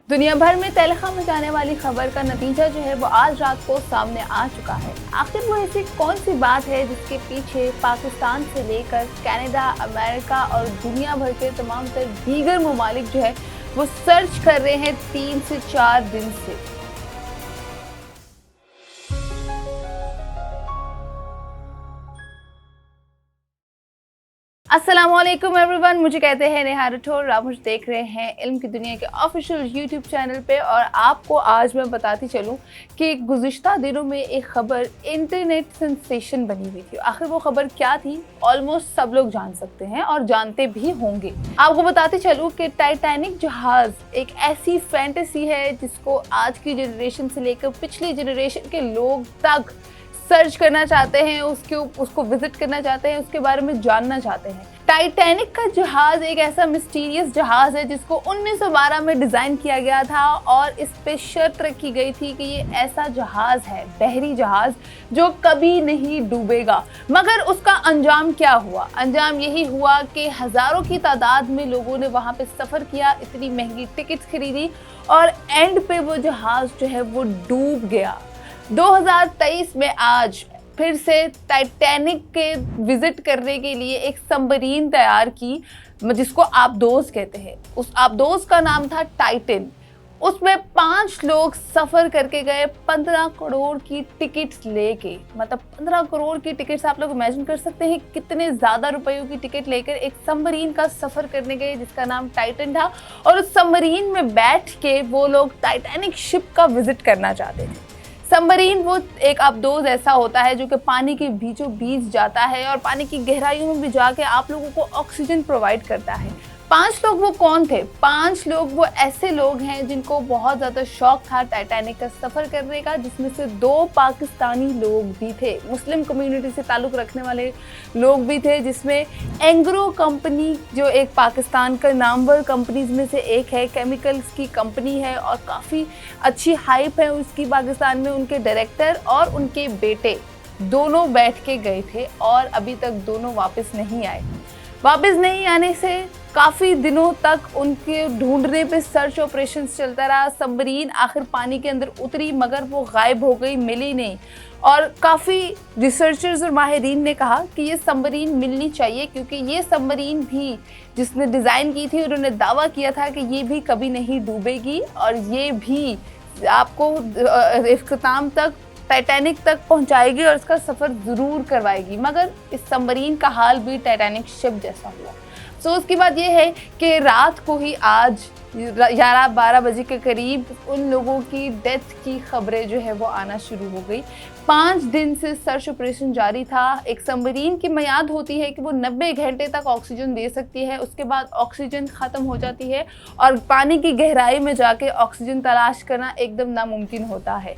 दुनिया भर में तहलका मचाने वाली खबर का नतीजा जो है वो आज रात को सामने आ चुका है। आखिर वो ऐसी कौन सी बात है जिसके पीछे पाकिस्तान से लेकर कनाडा, अमेरिका और दुनिया भर के तमाम तर दीगर ममालिक जो है वो सर्च कर रहे हैं 3 से 4 दिन से। अस्सलामुअलैकुम एवरीवन, मुझे कहते हैं नेहा राठौर। आप मुझे देख रहे हैं इल्म की दुनिया के ऑफिशियल यूट्यूब चैनल पे। और आपको आज मैं बताती चलूँ कि गुज़िश्ता दिनों में एक ख़बर इंटरनेट सेंसेशन बनी हुई थी। आखिर वो ख़बर क्या थी, ऑलमोस्ट सब लोग जान सकते हैं और जानते भी होंगे। आपको बताती चलूँ कि टाइटैनिक जहाज़ एक ऐसी फैंटेसी है जिसको आज की जनरेशन से लेकर पिछली जनरेशन के लोग तक सर्च करना चाहते हैं, उसको विजिट करना चाहते हैं, उसके बारे में जानना चाहते हैं। टाइटैनिक का जहाज एक ऐसा मिस्टीरियस जहाज है जिसको 1912 में डिज़ाइन किया गया था और इस पे शर्त रखी गई थी कि ये ऐसा जहाज है, बहरी जहाज, जो कभी नहीं डूबेगा। मगर उसका अंजाम क्या हुआ? अंजाम यही हुआ कि हज़ारों की तादाद में लोगों ने वहाँ पे सफ़र किया, इतनी महंगी टिकट्स खरीदी और एंड पे वो जहाज जो है वो डूब गया। 2023 में आज फिर से टाइटैनिक के विजिट करने के लिए एक सबमरीन तैयार की, जिसको आबदोज कहते हैं। उस आबदोज का नाम था टाइटन। उसमें 5 लोग सफ़र करके गए 15 करोड़ की टिकट्स लेके। मतलब 15 करोड़ की टिकट्स, आप लोग इमेजिन कर सकते हैं कितने ज़्यादा रुपयों की टिकट लेकर एक सबमरीन का सफ़र करने गए जिसका नाम टाइटन था। और उस सबमरीन में बैठ के वो लोग टाइटैनिक शिप का विजिट करना चाहते थे। सबमरीन वो एक आबदोज ऐसा होता है जो कि पानी के बीचों बीच जाता है और पानी की गहराइयों में भी जाके आप लोगों को ऑक्सीजन प्रोवाइड करता है। 5 लोग वो कौन थे? 5 लोग वो ऐसे लोग हैं जिनको बहुत ज़्यादा शौक था टाइटैनिक का सफ़र करने का, जिसमें से 2 पाकिस्तानी लोग भी थे, मुस्लिम कम्युनिटी से ताल्लुक़ रखने वाले लोग भी थे, जिसमें एंग्रो कंपनी जो एक पाकिस्तान का नामवर कंपनीज में से एक है, केमिकल्स की कंपनी है और काफ़ी अच्छी हाइप है उसकी पाकिस्तान में। उनके डायरेक्टर और उनके बेटे दोनों बैठ के गए थे और अभी तक दोनों वापस नहीं आए। वापस नहीं आने से काफ़ी दिनों तक उनके ढूंढने पे सर्च ऑपरेशन चलता रहा। सबमरीन आखिर पानी के अंदर उतरी मगर वो गायब हो गई, मिली नहीं। और काफ़ी रिसर्चर्स और माहिरीन ने कहा कि ये सबमरीन मिलनी चाहिए, क्योंकि ये सबमरीन भी जिसने डिज़ाइन की थी उन्होंने दावा किया था कि ये भी कभी नहीं डूबेगी और ये भी आपको इख्तिताम तक, टाइटैनिक तक पहुंचाएगी और उसका सफ़र ज़रूर करवाएगी। मगर इस सबमरीन का हाल भी टाइटैनिक शिप जैसा हुआ। सो उसकी बात यह है कि रात को ही आज 11-12 बजे के करीब उन लोगों की डेथ की खबरें जो है वो आना शुरू हो गई। 5 दिन से सर्च ऑपरेशन जारी था। एक सबमरीन की मियाद होती है कि वो 90 घंटे तक ऑक्सीजन दे सकती है, उसके बाद ऑक्सीजन ख़त्म हो जाती है और पानी की गहराई में जाके ऑक्सीजन तलाश करना एकदम नामुमकिन होता है।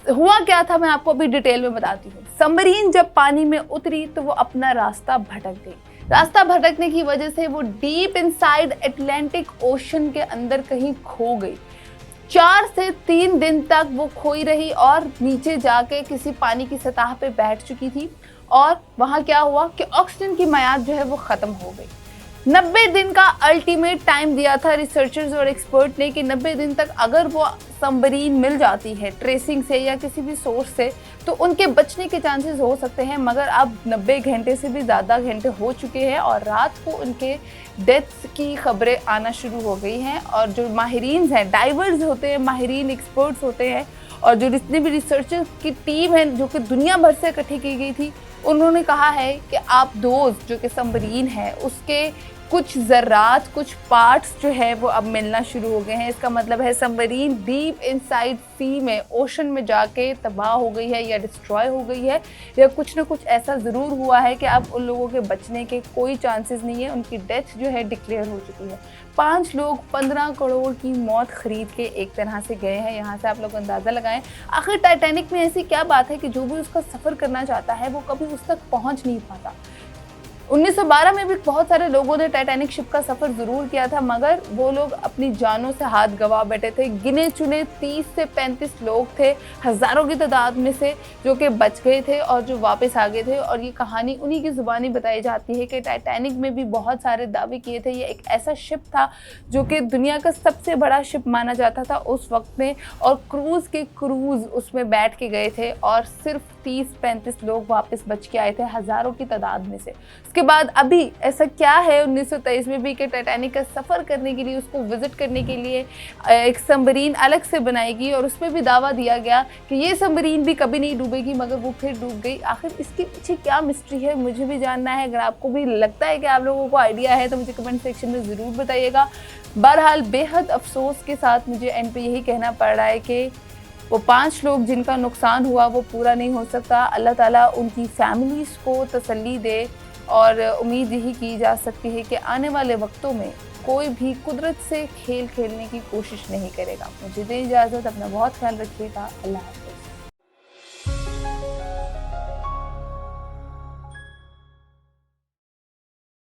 हुआ क्या था मैं आपको अभी डिटेल में बताती हूँ। सबमरीन जब पानी में उतरी तो वो अपना रास्ता भटक गई। रास्ता भटकने की वजह से वो डीप इनसाइड अटलांटिक ओशन के अंदर कहीं खो गई। 4 से 3 दिन तक वो खोई रही और नीचे जाके किसी पानी की सतह पे बैठ चुकी थी। और वहाँ क्या हुआ कि ऑक्सीजन की मियाद जो है वो ख़त्म हो गई। 90 दिन का अल्टीमेट टाइम दिया था रिसर्चर्स और एक्सपर्ट ने कि 90 दिन तक अगर वो सबमरीन मिल जाती है ट्रेसिंग से या किसी भी सोर्स से तो उनके बचने के चांसेस हो सकते हैं। मगर अब 90 घंटे से भी ज़्यादा घंटे हो चुके हैं और रात को उनके डेथ्स की खबरें आना शुरू हो गई हैं। और जो माहिरीन हैं, डाइवर्स होते हैं, माहिरीन एक्सपर्ट्स होते हैं और जो जितनी भी रिसर्चर्स की टीम है जो कि दुनिया भर से इकट्ठी की गई थी, उन्होंने कहा है कि आबदोज जो कि सबमरीन है उसके कुछ ज़र्रात, कुछ पार्ट्स जो है वो अब मिलना शुरू हो गए हैं। इसका मतलब है सबमरीन डीप इनसाइड सी में, ओशन में जाके तबाह हो गई है या डिस्ट्रॉय हो गई है या कुछ ना कुछ ऐसा ज़रूर हुआ है कि अब उन लोगों के बचने के कोई चांसेस नहीं है। उनकी डेथ जो है डिक्लेयर हो चुकी है। 5 लोग 15 करोड़ की मौत खरीद के एक तरह से गए हैं। यहाँ से आप लोग अंदाज़ा लगाएं आखिर टाइटैनिक में ऐसी क्या बात है कि जो भी उसका सफ़र करना चाहता है वो कभी उस तक पहुँच नहीं पाता। 1912 में भी बहुत सारे लोगों ने टाइटैनिक शिप का सफ़र ज़रूर किया था, मगर वो लोग अपनी जानों से हाथ गंवा बैठे थे। गिने चुने 30 से 35 लोग थे, हज़ारों की तादाद में से, जो कि बच गए थे और जो वापस आ गए थे। और ये कहानी उन्हीं की ज़ुबानी बताई जाती है कि टाइटैनिक में भी बहुत सारे दावे किए थे। ये एक ऐसा शिप था जो कि दुनिया का सबसे बड़ा शिप माना जाता था उस वक्त में, और क्रूज़ उसमें बैठ के गए थे और सिर्फ 30-35 लोग वापस बच के आए थे हज़ारों की तादाद में से। उसके बाद अभी ऐसा क्या है 1923 में भी कि टाइटैनिक का सफ़र करने के लिए, उसको विज़िट करने के लिए एक सबमरीन अलग से बनाएगी, और उसमें भी दावा दिया गया कि ये सबमरीन भी कभी नहीं डूबेगी, मगर वो फिर डूब गई। आखिर इसके पीछे क्या मिस्ट्री है, मुझे भी जानना है। अगर आपको भी लगता है कि आप लोगों को आइडिया है तो मुझे कमेंट सेक्शन में ज़रूर बताइएगा। बहरहाल बेहद अफसोस के साथ मुझे एंड पे यही कहना पड़ रहा है कि वो 5 लोग जिनका नुकसान हुआ वो पूरा नहीं हो सकता। अल्लाह ताला उनकी फैमिलीज़ को तसल्ली दे, और उम्मीद यही की जा सकती है कि आने वाले वक्तों में कोई भी कुदरत से खेल खेलने की कोशिश नहीं करेगा। मुझे दें इजाज़त, अपना बहुत ख्याल रखिएगा। अल्लाह हाफ़िज़।